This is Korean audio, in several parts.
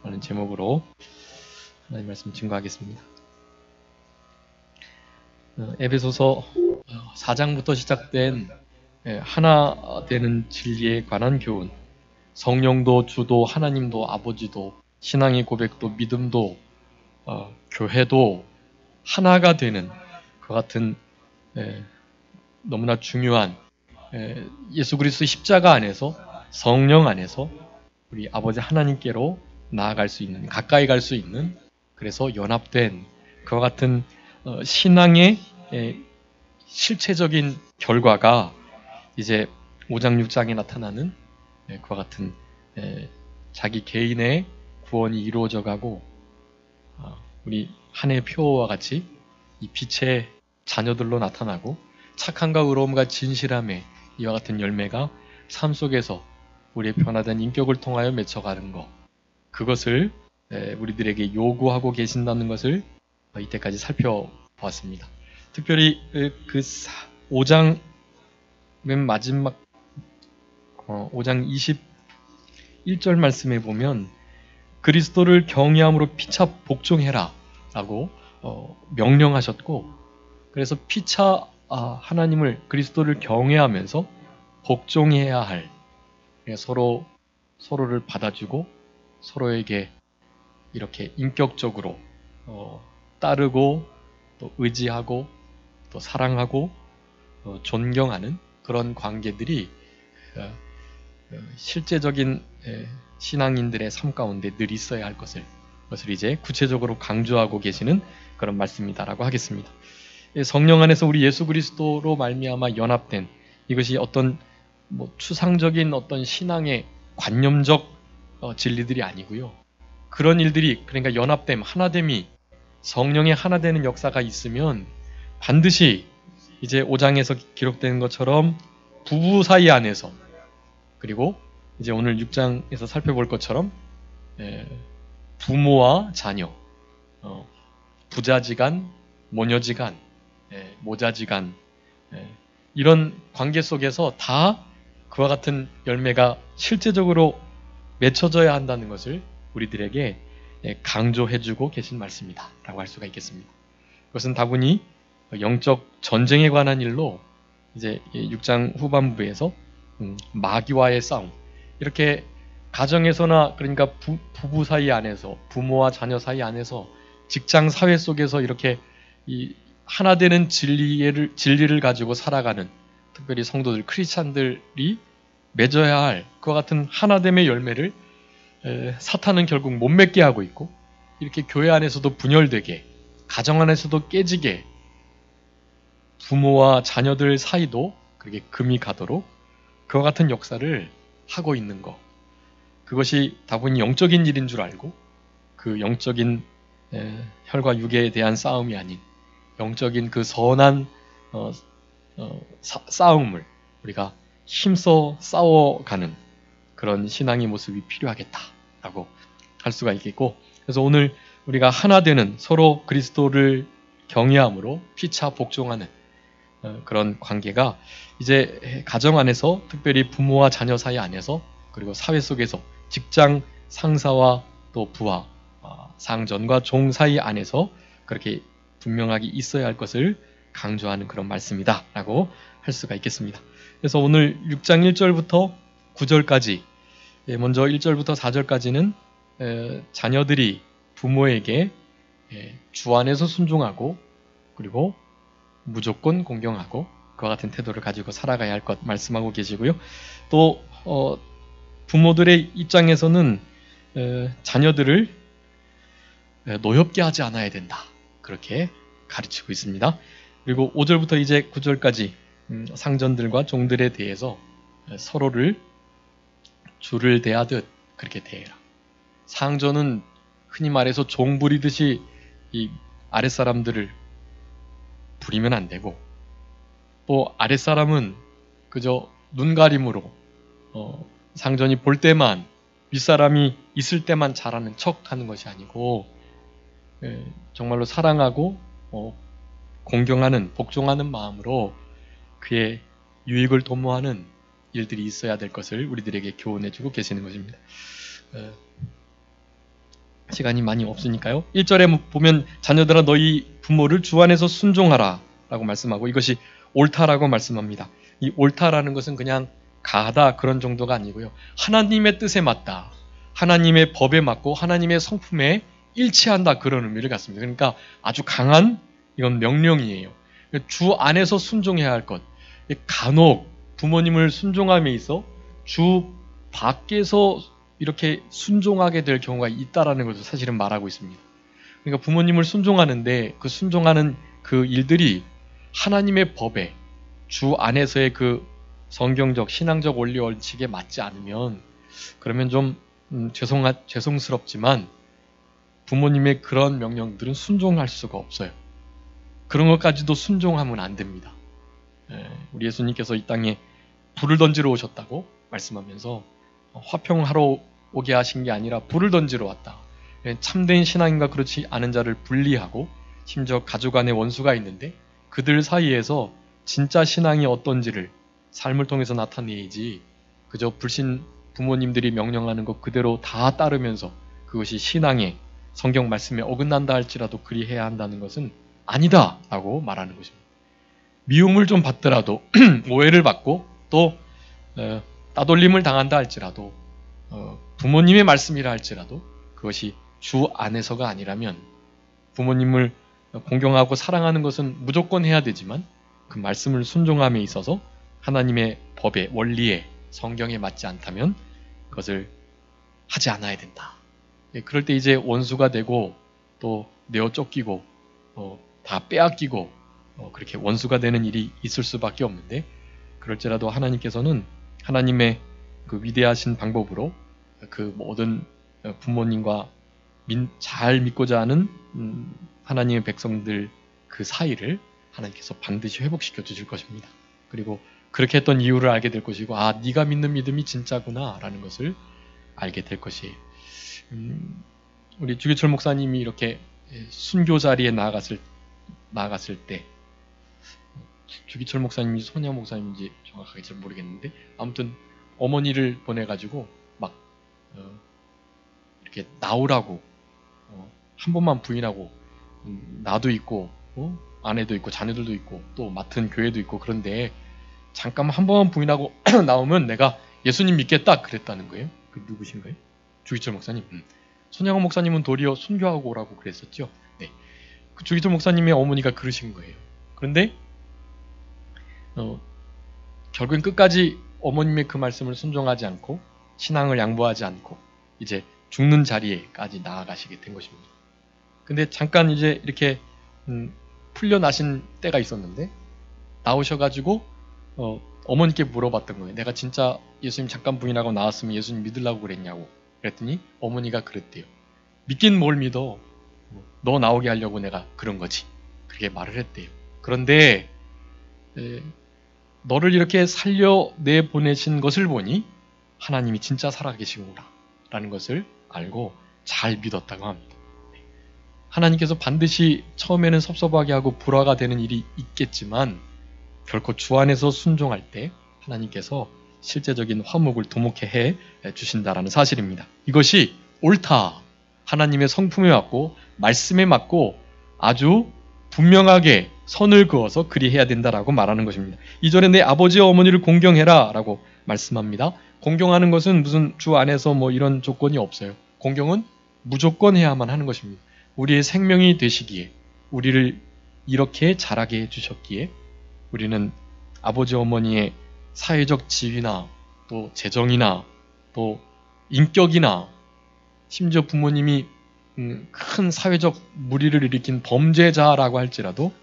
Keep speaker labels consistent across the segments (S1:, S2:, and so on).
S1: 라는 제목으로 하나님 말씀 증거하겠습니다. 에베소서 4장부터 시작된 하나 되는 진리에 관한 교훈, 성령도 주도 하나님도 아버지도 신앙의 고백도 믿음도 교회도 하나가 되는 그 같은 너무나 중요한 예수 그리스도의 십자가 안에서 성령 안에서 우리 아버지 하나님께로 나아갈 수 있는, 가까이 갈 수 있는, 그래서 연합된 그와 같은 신앙의 실체적인 결과가 이제 5장 6장에 나타나는 그와 같은 자기 개인의 구원이 이루어져 가고 우리 한 해 표와 같이 이 빛의 자녀들로 나타나고 착함과 의로움과 진실함의 이와 같은 열매가 삶 속에서 우리의 변화된 인격을 통하여 맺혀가는 것, 그것을 우리들에게 요구하고 계신다는 것을 이때까지 살펴보았습니다. 특별히 그 5장 맨 마지막 5장 21절 말씀에 보면 그리스도를 경외함으로 피차 복종해라 라고 명령하셨고, 그래서 피차 하나님을 그리스도를 경외하면서 복종해야 할, 서로를 받아주고 서로에게 이렇게 인격적으로 따르고 또 의지하고 또 사랑하고 존경하는 그런 관계들이 실제적인 신앙인들의 삶 가운데 늘 있어야 할 것을 이제 구체적으로 강조하고 계시는 그런 말씀이다라고 하겠습니다. 성령 안에서 우리 예수 그리스도로 말미암아 연합된, 이것이 어떤 추상적인 어떤 신앙의 관념적 진리들이 아니고요. 그런 일들이, 그러니까 연합됨, 하나됨이, 성령의 하나되는 역사가 있으면 반드시 이제 5장에서 기록된 것처럼 부부 사이 안에서, 그리고 이제 오늘 6장에서 살펴볼 것처럼 부모와 자녀, 부자지간, 모녀지간, 모자지간, 이런 관계 속에서 다 그와 같은 열매가 실제적으로 맺혀져야 한다는 것을 우리들에게 강조해주고 계신 말씀이다 라고 할 수가 있겠습니다. 그것은 다분히 영적 전쟁에 관한 일로 이제 6장 후반부에서 마귀와의 싸움, 이렇게 가정에서나, 그러니까 부부 사이 안에서, 부모와 자녀 사이 안에서, 직장 사회 속에서 이렇게 이 하나 되는 진리를 가지고 살아가는, 특별히 성도들, 크리스찬들이 맺어야 할 그와 같은 하나됨의 열매를 사탄은 결국 못 맺게 하고 있고, 이렇게 교회 안에서도 분열되게, 가정 안에서도 깨지게, 부모와 자녀들 사이도 그렇게 금이 가도록 그와 같은 역사를 하고 있는 것, 그것이 다분히 영적인 일인 줄 알고, 그 영적인 혈과 육에 대한 싸움이 아닌 영적인 그 선한 싸움을 우리가 힘써 싸워가는 그런 신앙의 모습이 필요하겠다라고 할 수가 있겠고, 그래서 오늘 우리가 하나 되는, 서로 그리스도를 경외함으로 피차 복종하는 그런 관계가 이제 가정 안에서, 특별히 부모와 자녀 사이 안에서, 그리고 사회 속에서 직장 상사와 또 부하, 상전과 종 사이 안에서 그렇게 분명하게 있어야 할 것을 강조하는 그런 말씀이다 라고 할 수가 있겠습니다. 그래서 오늘 6장 1절부터 9절까지, 먼저 1절부터 4절까지는 자녀들이 부모에게 주 안에서 순종하고, 그리고 무조건 공경하고 그와 같은 태도를 가지고 살아가야 할 것 말씀하고 계시고요. 또 부모들의 입장에서는 자녀들을 노엽게 하지 않아야 된다, 그렇게 가르치고 있습니다. 그리고 5절부터 이제 9절까지 상전들과 종들에 대해서 서로를 주를 대하듯 그렇게 대해라. 상전은 흔히 말해서 종 부리듯이 이 아랫사람들을 부리면 안 되고, 또 아랫사람은 그저 눈가림으로 상전이 볼 때만, 윗사람이 있을 때만 잘하는 척 하는 것이 아니고 정말로 사랑하고 공경하는, 복종하는 마음으로 그의 유익을 도모하는 일들이 있어야 될 것을 우리들에게 교훈해주고 계시는 것입니다. 시간이 많이 없으니까요. 1절에 보면 자녀들아 너희 부모를 주 안에서 순종하라 라고 말씀하고 이것이 옳다라고 말씀합니다. 이 옳다라는 것은 그냥 가하다 그런 정도가 아니고요. 하나님의 뜻에 맞다. 하나님의 법에 맞고 하나님의 성품에 일치한다 그런 의미를 갖습니다. 그러니까 아주 강한 이건 명령이에요. 주 안에서 순종해야 할 것. 간혹 부모님을 순종함에 있어 주 밖에서 이렇게 순종하게 될 경우가 있다라는 것을 사실은 말하고 있습니다. 그러니까 부모님을 순종하는데 그 순종하는 그 일들이 하나님의 법에 주 안에서의 그 성경적 신앙적 원리 원칙에 맞지 않으면 그러면 좀 죄송스럽지만 부모님의 그런 명령들은 순종할 수가 없어요. 그런 것까지도 순종하면 안 됩니다. 우리 예수님께서 이 땅에 불을 던지러 오셨다고 말씀하면서 화평하러 오게 하신 게 아니라 불을 던지러 왔다. 참된 신앙인과 그렇지 않은 자를 분리하고 심지어 가족 안에 원수가 있는데 그들 사이에서 진짜 신앙이 어떤지를 삶을 통해서 나타내야지 그저 불신 부모님들이 명령하는 것 그대로 다 따르면서 그것이 신앙의 성경 말씀에 어긋난다 할지라도 그리해야 한다는 것은 아니다 라고 말하는 것입니다. 미움을 좀 받더라도 오해를 받고 또 따돌림을 당한다 할지라도 부모님의 말씀이라 할지라도 그것이 주 안에서가 아니라면 부모님을 공경하고 사랑하는 것은 무조건 해야 되지만 그 말씀을 순종함에 있어서 하나님의 법에 원리에 성경에 맞지 않다면 그것을 하지 않아야 된다. 그럴 때 이제 원수가 되고 또 내어 쫓기고 다 빼앗기고 그렇게 원수가 되는 일이 있을 수밖에 없는데 그럴지라도 하나님께서는 하나님의 그 위대하신 방법으로 그 모든 부모님과 잘 믿고자 하는 하나님의 백성들 그 사이를 하나님께서 반드시 회복시켜 주실 것입니다. 그리고 그렇게 했던 이유를 알게 될 것이고 아 네가 믿는 믿음이 진짜구나 라는 것을 알게 될 것이에요. 우리 주기철 목사님이 이렇게 순교 자리에 나아갔을 때 주기철 목사님인지 소냐 목사님인지 정확하게 잘 모르겠는데 아무튼 어머니를 보내가지고 막 이렇게 나오라고 한 번만 부인하고 나도 있고 아내도 있고 자녀들도 있고 또 맡은 교회도 있고 그런데 잠깐 한 번만 부인하고 나오면 내가 예수님 믿겠다 그랬다는 거예요. 그 누구신가요? 주기철 목사님. 손양원 목사님은 도리어 순교하고 오라고 그랬었죠. 네. 그 주기철 목사님의 어머니가 그러신 거예요. 그런데 결국엔 끝까지 어머님의 그 말씀을 순종하지 않고 신앙을 양보하지 않고 이제 죽는 자리에까지 나아가시게 된 것입니다. 근데 잠깐 이제 이렇게 풀려나신 때가 있었는데 나오셔가지고 어머니께 물어봤던 거예요. 내가 진짜 예수님 잠깐 부인하고 나왔으면 예수님 믿으려고 그랬냐고. 그랬더니 어머니가 그랬대요. 믿긴 뭘 믿어. 너 나오게 하려고 내가 그런 거지. 그렇게 말을 했대요. 그런데 너를 이렇게 살려내 보내신 것을 보니 하나님이 진짜 살아계시구나 라는 것을 알고 잘 믿었다고 합니다. 하나님께서 반드시 처음에는 섭섭하게 하고 불화가 되는 일이 있겠지만 결코 주 안에서 순종할 때 하나님께서 실제적인 화목을 도목해 해 주신다라는 사실입니다. 이것이 옳다. 하나님의 성품에 맞고 말씀에 맞고 아주 분명하게 선을 그어서 그리해야 된다라고 말하는 것입니다. 이전에 내 아버지와 어머니를 공경해라 라고 말씀합니다. 공경하는 것은 무슨 주 안에서 뭐 이런 조건이 없어요. 공경은 무조건 해야만 하는 것입니다. 우리의 생명이 되시기에 우리를 이렇게 자라게 해주셨기에 우리는 아버지 어머니의 사회적 지위나 또 재정이나 또 인격이나 심지어 부모님이 큰 사회적 무리를 일으킨 범죄자라고 할지라도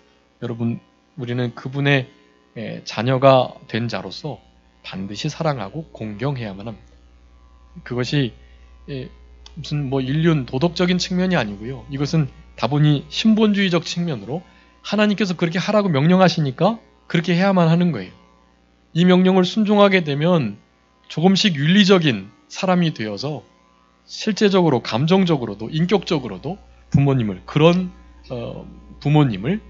S1: 여러분 우리는 그분의 자녀가 된 자로서 반드시 사랑하고 공경해야만 합니다. 그것이 무슨 뭐 인륜 도덕적인 측면이 아니고요. 이것은 다분히 신본주의적 측면으로 하나님께서 그렇게 하라고 명령하시니까 그렇게 해야만 하는 거예요. 이 명령을 순종하게 되면 조금씩 윤리적인 사람이 되어서 실제적으로 감정적으로도 인격적으로도 그런 부모님을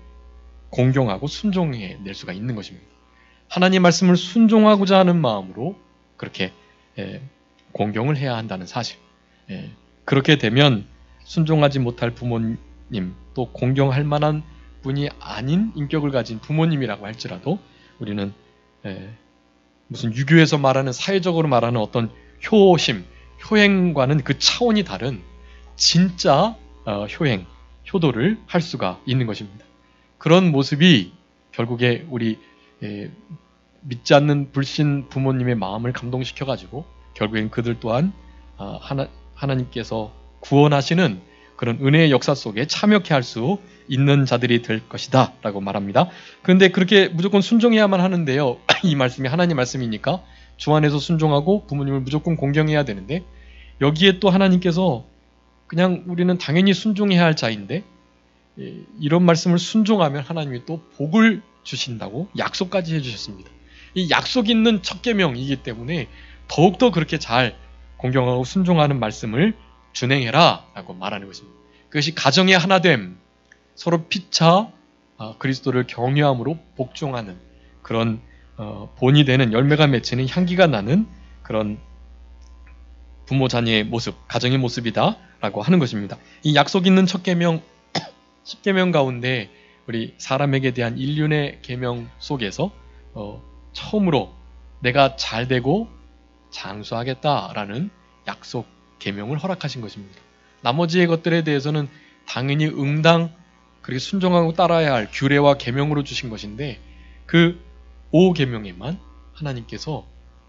S1: 공경하고 순종해 낼 수가 있는 것입니다. 하나님 말씀을 순종하고자 하는 마음으로 그렇게 공경을 해야 한다는 사실. 그렇게 되면 순종하지 못할 부모님, 또 공경할 만한 분이 아닌 인격을 가진 부모님이라고 할지라도 우리는 무슨 유교에서 말하는, 사회적으로 말하는 어떤 효심, 효행과는 그 차원이 다른 진짜 효행, 효도를 할 수가 있는 것입니다. 그런 모습이 결국에 우리 믿지 않는 불신 부모님의 마음을 감동시켜가지고 결국엔 그들 또한 하나님께서 구원하시는 그런 은혜의 역사 속에 참여케 할 수 있는 자들이 될 것이다 라고 말합니다. 그런데 그렇게 무조건 순종해야만 하는데요. 이 말씀이 하나님 말씀이니까 주 안에서 순종하고 부모님을 무조건 공경해야 되는데, 여기에 또 하나님께서 그냥 우리는 당연히 순종해야 할 자인데 이런 말씀을 순종하면 하나님이 또 복을 주신다고 약속까지 해주셨습니다. 이 약속 있는 첫 계명이기 때문에 더욱더 그렇게 잘 공경하고 순종하는 말씀을 준행해라 라고 말하는 것입니다. 그것이 가정의 하나됨, 서로 피차 그리스도를 경외함으로 복종하는 그런 본이 되는, 열매가 맺히는, 향기가 나는 그런 부모 자녀의 모습, 가정의 모습이다 라고 하는 것입니다. 이 약속 있는 첫 계명, 10계명 가운데 우리 사람에게 대한 인륜의 계명 속에서 처음으로 내가 잘되고 장수하겠다라는 약속 계명을 허락하신 것입니다. 나머지의 것들에 대해서는 당연히 응당 그렇게 순종하고 따라야 할 규례와 계명으로 주신 것인데, 그 5계명에만 하나님께서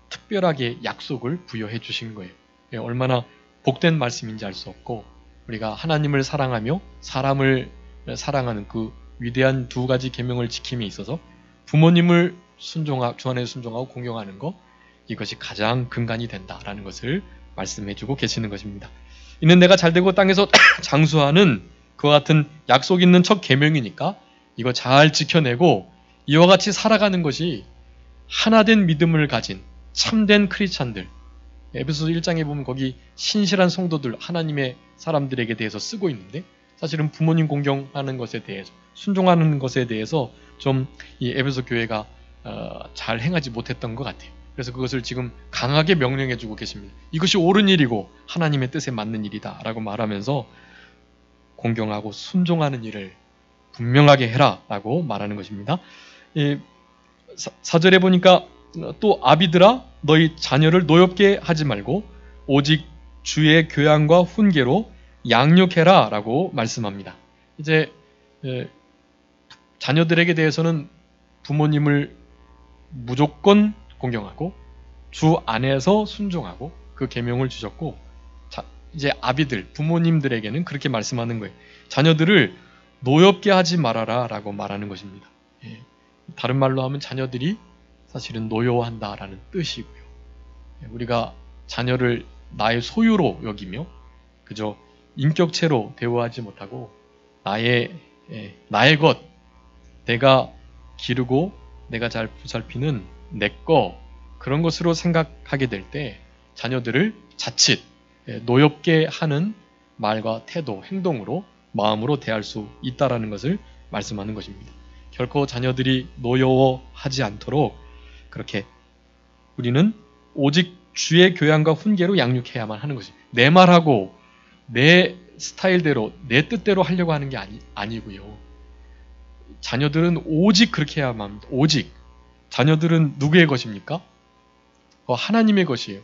S1: 특별하게 약속을 부여해 주신 거예요. 얼마나 복된 말씀인지 알 수 없고, 우리가 하나님을 사랑하며 사람을 사랑하는 그 위대한 두 가지 계명을 지킴에 있어서 부모님을 주 안에서 순종하고 공경하는 것, 이것이 가장 근간이 된다라는 것을 말씀해주고 계시는 것입니다. 이는 내가 잘되고 땅에서 장수하는 그와 같은 약속 있는 첫 계명이니까 이거 잘 지켜내고 이와 같이 살아가는 것이 하나된 믿음을 가진 참된 크리스찬들, 에베소서 1장에 보면 거기 신실한 성도들, 하나님의 사람들에게 대해서 쓰고 있는데, 사실은 부모님 공경하는 것에 대해서, 순종하는 것에 대해서 좀 이 에베소 교회가 잘 행하지 못했던 것 같아요. 그래서 그것을 지금 강하게 명령해주고 계십니다. 이것이 옳은 일이고 하나님의 뜻에 맞는 일이다 라고 말하면서 공경하고 순종하는 일을 분명하게 해라 라고 말하는 것입니다. 4절에 보니까 또 아비들아 너희 자녀를 노엽게 하지 말고 오직 주의 교양과 훈계로 양육해라 라고 말씀합니다. 이제 자녀들에게 대해서는 부모님을 무조건 공경하고 주 안에서 순종하고 그 계명을 주셨고, 이제 아비들, 부모님들에게는 그렇게 말씀하는 거예요. 자녀들을 노엽게 하지 말아라 라고 말하는 것입니다. 다른 말로 하면 자녀들이 사실은 노여워한다라는 뜻이고요. 우리가 자녀를 나의 소유로 여기며 그저 인격체로 대우하지 못하고 나의 것, 내가 기르고 내가 잘 보살피는 내 거, 그런 것으로 생각하게 될 때 자녀들을 자칫 노엽게 하는 말과 태도, 행동으로, 마음으로 대할 수 있다라는 것을 말씀하는 것입니다. 결코 자녀들이 노여워하지 않도록 그렇게 우리는 오직 주의 교양과 훈계로 양육해야만 하는 것입니다. 내 말하고 내 스타일대로, 내 뜻대로 하려고 하는 게 아니고요. 자녀들은 오직 그렇게 해야만 합니다. 오직. 자녀들은 누구의 것입니까? 하나님의 것이에요.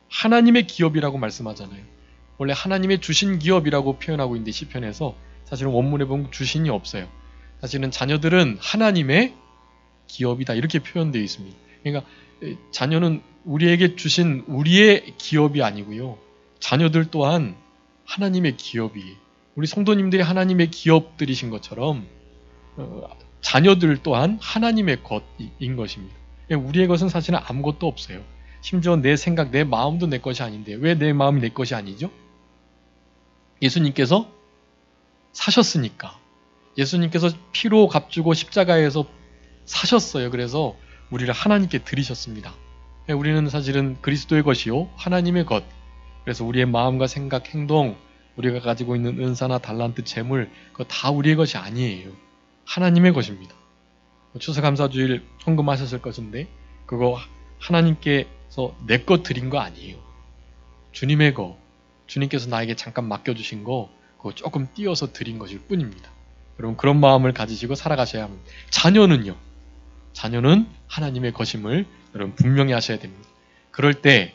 S1: 하나님의 기업이라고 말씀하잖아요. 원래 하나님의 주신 기업이라고 표현하고 있는데 시편에서 사실은 원문에 보면 주신이 없어요. 사실은 자녀들은 하나님의 기업이다 이렇게 표현되어 있습니다. 그러니까 자녀는 우리에게 주신 우리의 기업이 아니고요. 자녀들 또한 하나님의 기업이에요. 우리 성도님들이 하나님의 기업들이신 것처럼 자녀들 또한 하나님의 것인 것입니다. 우리의 것은 사실은 아무것도 없어요. 심지어 내 생각, 내 마음도 내 것이 아닌데 왜 내 마음이 내 것이 아니죠? 예수님께서 사셨으니까. 예수님께서 피로 값주고 십자가에서 사셨어요. 그래서 우리를 하나님께 드리셨습니다. 우리는 사실은 그리스도의 것이요 하나님의 것. 그래서 우리의 마음과 생각, 행동, 우리가 가지고 있는 은사나 달란트, 재물, 그거 다 우리의 것이 아니에요. 하나님의 것입니다. 추수감사주일 헌금하셨을 것인데 그거 하나님께서 내 것 드린 거 아니에요. 주님의 거, 주님께서 나에게 잠깐 맡겨주신 거, 그거 조금 띄어서 드린 것일 뿐입니다. 여러분 그런 마음을 가지시고 살아가셔야 합니다. 자녀는요. 자녀는 하나님의 것임을 여러분 분명히 하셔야 됩니다. 그럴 때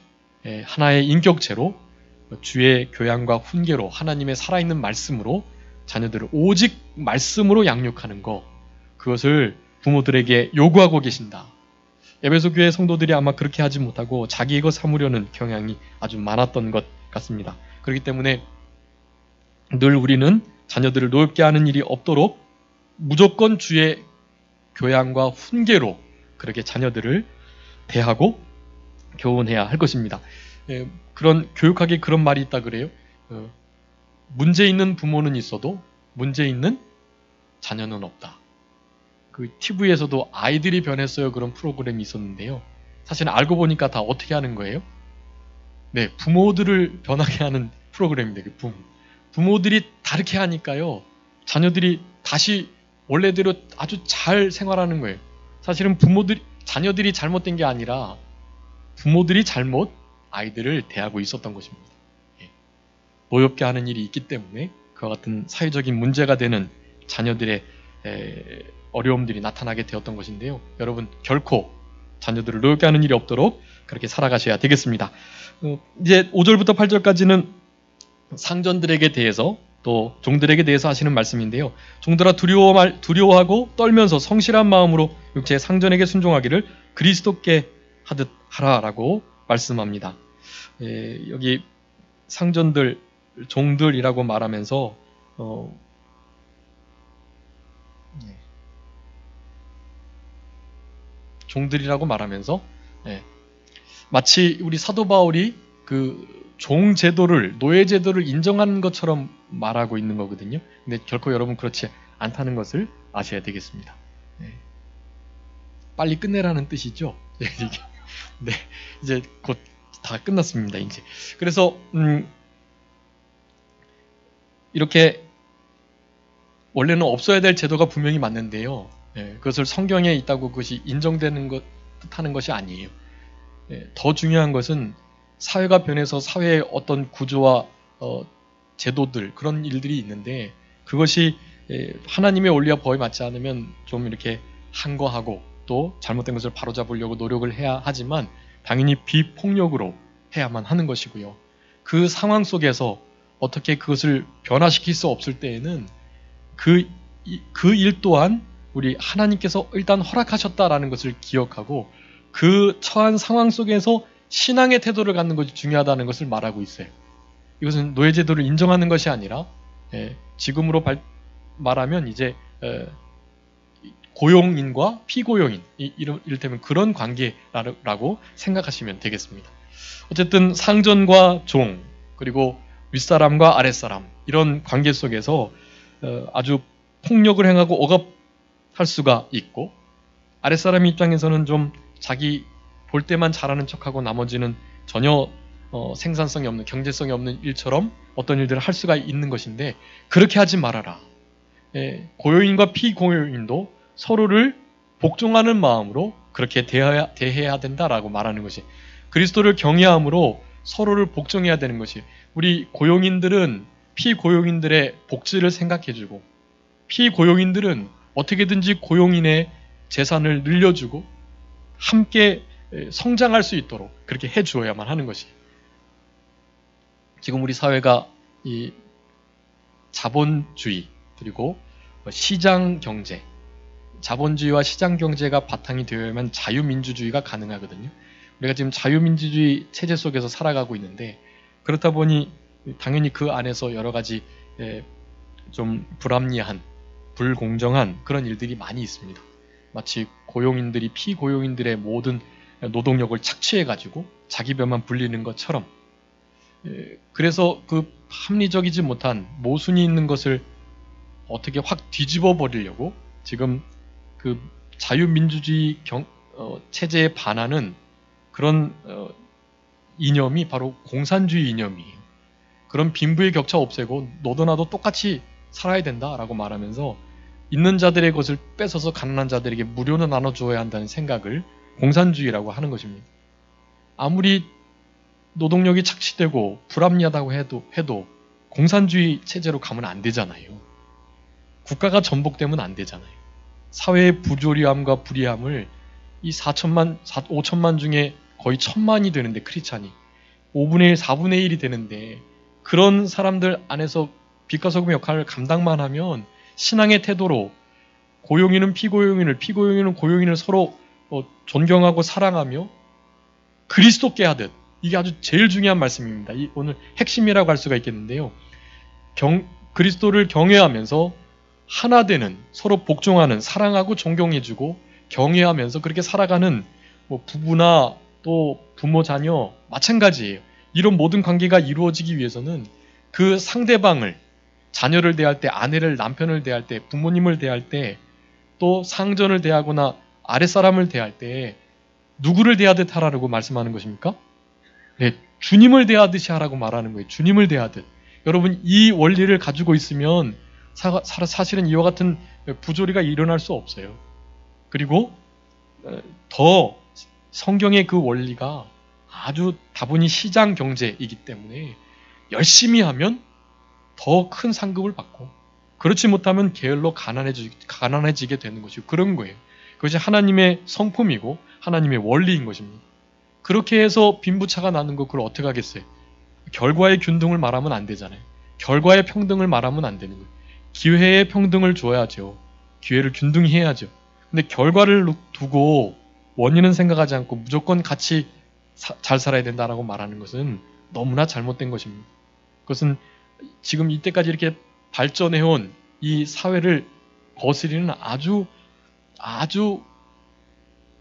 S1: 하나의 인격체로 주의 교양과 훈계로 하나님의 살아있는 말씀으로 자녀들을 오직 말씀으로 양육하는 것, 그것을 부모들에게 요구하고 계신다. 에베소 교회 성도들이 아마 그렇게 하지 못하고 자기의 것 삼으려는 경향이 아주 많았던 것 같습니다. 그렇기 때문에 늘 우리는 자녀들을 노엽게 하는 일이 없도록 무조건 주의 교양과 훈계로 그렇게 자녀들을 대하고 교훈해야 할 것입니다. 그런 교육학에 그런 말이 있다 그래요. 문제 있는 부모는 있어도 문제 있는 자녀는 없다. 그 TV에서도 아이들이 변했어요 그런 프로그램이 있었는데요. 사실은 알고 보니까 다 어떻게 하는 거예요? 네, 부모들을 변하게 하는 프로그램입니다. 부모들이 다르게 하니까요. 자녀들이 다시 원래대로 아주 잘 생활하는 거예요. 사실은 자녀들이 잘못된 게 아니라 부모들이 잘못 아이들을 대하고 있었던 것입니다. 노엽게 하는 일이 있기 때문에 그와 같은 사회적인 문제가 되는 자녀들의 어려움들이 나타나게 되었던 것인데요. 여러분 결코 자녀들을 노엽게 하는 일이 없도록 그렇게 살아가셔야 되겠습니다. 이제 5절부터 8절까지는 상전들에게 대해서 또 종들에게 대해서 하시는 말씀인데요. 종들아 두려워하고 떨면서 성실한 마음으로 육체의 상전에게 순종하기를 그리스도께 하듯 하라라고 말씀합니다. 여기 상전들, 종들이라고 말하면서 종들이라고 말하면서 마치 우리 사도 바울이 그 종 제도를, 노예 제도를 인정하는 것처럼 말하고 있는 거거든요. 근데 결코 여러분 그렇지 않다는 것을 아셔야 되겠습니다. 빨리 끝내라는 뜻이죠. 네, 이제 곧 다 끝났습니다. 이제 그래서 이렇게 원래는 없어야 될 제도가 분명히 맞는데요. 그것을 성경에 있다고 그것이 인정되는 것 뜻하는 것이 아니에요. 더 중요한 것은 사회가 변해서 사회의 어떤 구조와 제도들 그런 일들이 있는데 그것이 하나님의 원리와 법에 맞지 않으면 좀 이렇게 한거하고 또 잘못된 것을 바로잡으려고 노력을 해야 하지만 당연히 비폭력으로 해야만 하는 것이고요. 그 상황 속에서 어떻게 그것을 변화시킬 수 없을 때에는 그 일 또한 우리 하나님께서 일단 허락하셨다라는 것을 기억하고 그 처한 상황 속에서 신앙의 태도를 갖는 것이 중요하다는 것을 말하고 있어요. 이것은 노예제도를 인정하는 것이 아니라 지금으로 말하면 이제 고용인과 피고용인 이를테면 그런 관계라고 생각하시면 되겠습니다. 어쨌든 상전과 종 그리고 윗사람과 아랫사람 이런 관계 속에서 아주 폭력을 행하고 억압할 수가 있고 아랫사람 입장에서는 좀 자기 볼 때만 잘하는 척하고 나머지는 전혀 생산성이 없는 경제성이 없는 일처럼 어떤 일들을 할 수가 있는 것인데 그렇게 하지 말아라. 고용인과 피고용인도 서로를 복종하는 마음으로 그렇게 대해야 된다라고 말하는 것이 그리스도를 경외함으로 서로를 복종해야 되는 것이 우리 고용인들은 피고용인들의 복지를 생각해주고 피고용인들은 어떻게든지 고용인의 재산을 늘려주고 함께 성장할 수 있도록 그렇게 해주어야만 하는 것이 지금 우리 사회가 이 자본주의 그리고 시장 경제 자본주의와 시장 경제가 바탕이 되어야만 자유민주주의가 가능하거든요. 우리가 지금 자유민주주의 체제 속에서 살아가고 있는데 그렇다 보니 당연히 그 안에서 여러 가지 좀 불합리한 불공정한 그런 일들이 많이 있습니다. 마치 고용인들이 피고용인들의 모든 노동력을 착취해가지고 자기 배만 불리는 것처럼 그래서 그 합리적이지 못한 모순이 있는 것을 어떻게 확 뒤집어 버리려고 지금 그 자유민주주의 체제에 반하는 그런 이념이 바로 공산주의 이념이에요. 그런 빈부의 격차 없애고 너도 나도 똑같이 살아야 된다라고 말하면서 있는 자들의 것을 뺏어서 가난한 자들에게 무료로 나눠줘야 한다는 생각을 공산주의라고 하는 것입니다. 아무리 노동력이 착취되고 불합리하다고 해도 공산주의 체제로 가면 안 되잖아요. 국가가 전복되면 안 되잖아요. 사회의 부조리함과 불이함을 이 5천만 중에 거의 1,000만이 되는데 크리스찬이 5분의 1, 4분의 1이 되는데 그런 사람들 안에서 빛과 소금의 역할을 감당만 하면 신앙의 태도로 고용인은 피고용인을, 피고용인은 고용인을 서로 존경하고 사랑하며 그리스도께 하듯, 이게 아주 제일 중요한 말씀입니다. 오늘 핵심이라고 할 수가 있겠는데요. 그리스도를 경외하면서 하나 되는, 서로 복종하는, 사랑하고 존경해주고 경외하면서 그렇게 살아가는 부부나 또 부모 자녀 마찬가지예요. 이런 모든 관계가 이루어지기 위해서는 그 상대방을, 자녀를 대할 때, 아내를, 남편을 대할 때, 부모님을 대할 때, 또 상전을 대하거나 아랫사람을 대할 때 누구를 대하듯 하라고 말씀하는 것입니까? 네, 주님을 대하듯이 하라고 말하는 거예요. 주님을 대하듯. 여러분, 이 원리를 가지고 있으면 사실은 이와 같은 부조리가 일어날 수 없어요. 그리고 더 성경의 그 원리가 아주 다분히 시장 경제이기 때문에 열심히 하면 더 큰 상급을 받고, 그렇지 못하면 게을러 가난해지게 되는 것이고, 그런 거예요. 그것이 하나님의 성품이고 하나님의 원리인 것입니다. 그렇게 해서 빈부차가 나는 거, 그걸 어떻게 하겠어요? 결과의 균등을 말하면 안 되잖아요. 결과의 평등을 말하면 안 되는 거예요. 기회의 평등을 줘야죠. 기회를 균등히 해야죠. 근데 결과를 두고 원인은 생각하지 않고 무조건 같이 잘 살아야 된다라고 말하는 것은 너무나 잘못된 것입니다. 그것은 지금 이때까지 이렇게 발전해온 이 사회를 거스리는 아주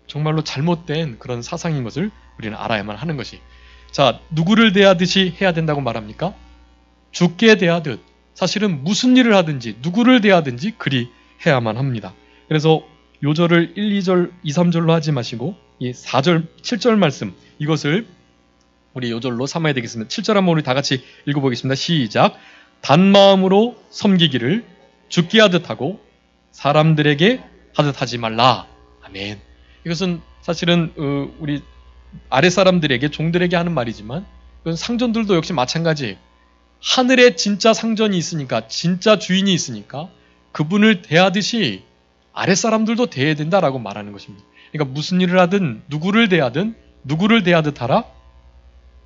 S1: 정말로 잘못된 그런 사상인 것을 우리는 알아야만 하는 것이. 자, 누구를 대하듯이 해야 된다고 말합니까? 주께 대하듯. 사실은 무슨 일을 하든지 누구를 대하든지 그리 해야만 합니다. 그래서 요절을 1, 2절, 2, 3절로 하지 마시고 이 4절, 7절 말씀, 이것을 우리 요절로 삼아야 되겠습니다. 7절 한번 우리 다 같이 읽어보겠습니다. 시작. 단마음으로 섬기기를 주께 하듯 하고 사람들에게 하듯 하지 말라. 아멘. 이것은 사실은 우리 아랫사람들에게, 종들에게 하는 말이지만 이건 상전들도 역시 마찬가지예요. 하늘에 진짜 상전이 있으니까, 진짜 주인이 있으니까 그분을 대하듯이 아랫사람들도 대해야 된다라고 말하는 것입니다. 그러니까 무슨 일을 하든 누구를 대하듯 하라.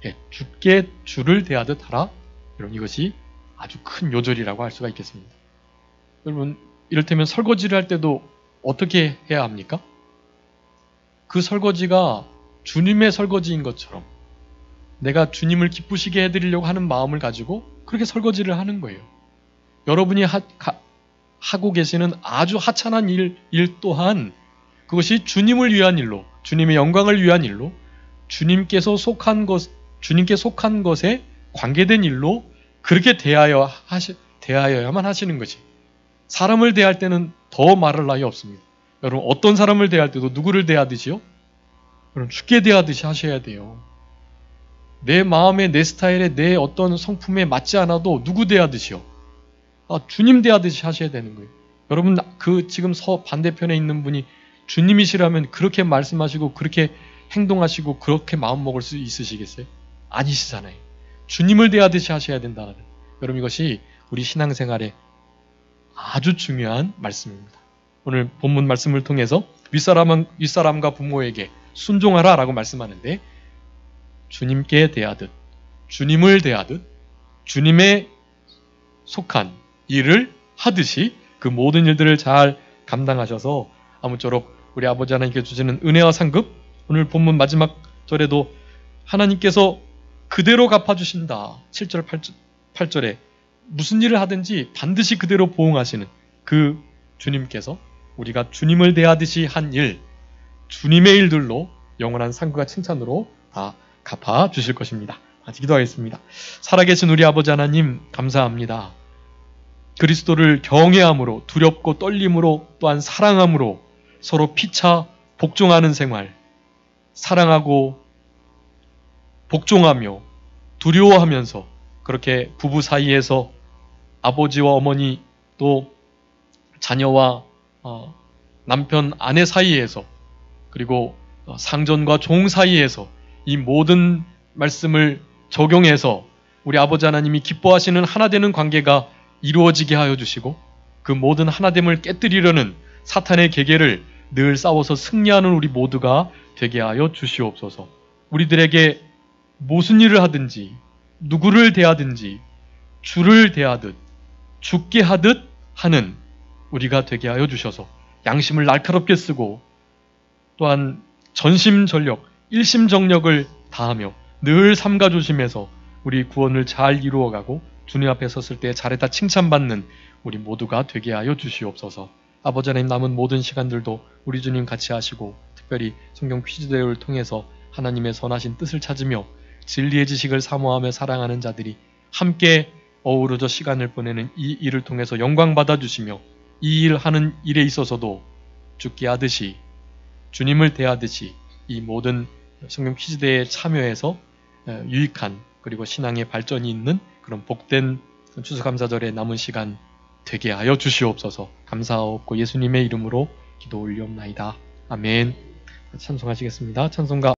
S1: 네, 주께 주를 대하듯 하라. 여러분, 이것이 아주 큰 요절이라고 할 수가 있겠습니다. 여러분, 이를테면 설거지를 할 때도 어떻게 해야 합니까? 그 설거지가 주님의 설거지인 것처럼 내가 주님을 기쁘시게 해드리려고 하는 마음을 가지고 그렇게 설거지를 하는 거예요. 여러분이 하고 계시는 아주 하찮은 일 또한 그것이 주님을 위한 일로, 주님의 영광을 위한 일로, 주님께 속한 것에 관계된 일로 그렇게 대하여야만 하시는 것이. 사람을 대할 때는 더 말할 나위 없습니다. 여러분, 어떤 사람을 대할 때도 누구를 대하듯이요? 여러분, 주께 대하듯이 하셔야 돼요. 내 마음에, 내 스타일에, 내 어떤 성품에 맞지 않아도 누구 대하듯이요? 주님 대하듯이 하셔야 되는 거예요. 여러분, 지금 반대편에 있는 분이 주님이시라면 그렇게 말씀하시고 그렇게 행동하시고 그렇게 마음 먹을 수 있으시겠어요? 아니시잖아요. 주님을 대하듯이 하셔야 된다는. 여러분, 이것이 우리 신앙생활에 아주 중요한 말씀입니다. 오늘 본문 말씀을 통해서 윗사람과 부모에게 순종하라 라고 말씀하는데, 주님께 대하듯, 주님을 대하듯, 주님의 속한 일을 하듯이 그 모든 일들을 잘 감당하셔서 아무쪼록 우리 아버지 하나님께 주시는 은혜와 상급, 오늘 본문 마지막 절에도 하나님께서 그대로 갚아주신다. 7절, 8절에 무슨 일을 하든지 반드시 그대로 보응하시는 그 주님께서 우리가 주님을 대하듯이 한 일, 주님의 일들로 영원한 상급과 칭찬으로 다 갚아주실 것입니다. 같이 기도하겠습니다. 살아계신 우리 아버지 하나님, 감사합니다. 그리스도를 경외함으로, 두렵고 떨림으로, 또한 사랑함으로 서로 피차 복종하는 생활, 사랑하고 복종하며 두려워하면서 그렇게 부부 사이에서 아버지와 어머니, 또 자녀와 남편, 아내 사이에서, 그리고 상전과 종 사이에서 이 모든 말씀을 적용해서 우리 아버지 하나님이 기뻐하시는 하나 되는 관계가 이루어지게 하여 주시고 그 모든 하나됨을 깨뜨리려는 사탄의 계계를 늘 싸워서 승리하는 우리 모두가 되게 하여 주시옵소서. 우리들에게 무슨 일을 하든지 누구를 대하든지 주를 대하듯 죽게 하듯 하는 우리가 되게 하여 주셔서 양심을 날카롭게 쓰고 또한 전심전력, 일심정력을 다하며 늘 삼가 조심해서 우리 구원을 잘 이루어가고 주님 앞에 섰을 때 잘했다 칭찬받는 우리 모두가 되게 하여 주시옵소서. 아버지 하나님, 남은 모든 시간들도 우리 주님 같이 하시고 특별히 성경 퀴즈 대회를 통해서 하나님의 선하신 뜻을 찾으며 진리의 지식을 사모하며 사랑하는 자들이 함께 어우러져 시간을 보내는 이 일을 통해서 영광 받아주시며 이 일 하는 일에 있어서도 죽게 하듯이 주님을 대하듯이 이 모든 성경 퀴즈 대회에 참여해서 유익한 그리고 신앙의 발전이 있는 그런 복된 추수감사절의 남은 시간 되게 하여 주시옵소서. 감사하옵고 예수님의 이름으로 기도 올리옵나이다. 아멘. 찬송하시겠습니다. 찬송가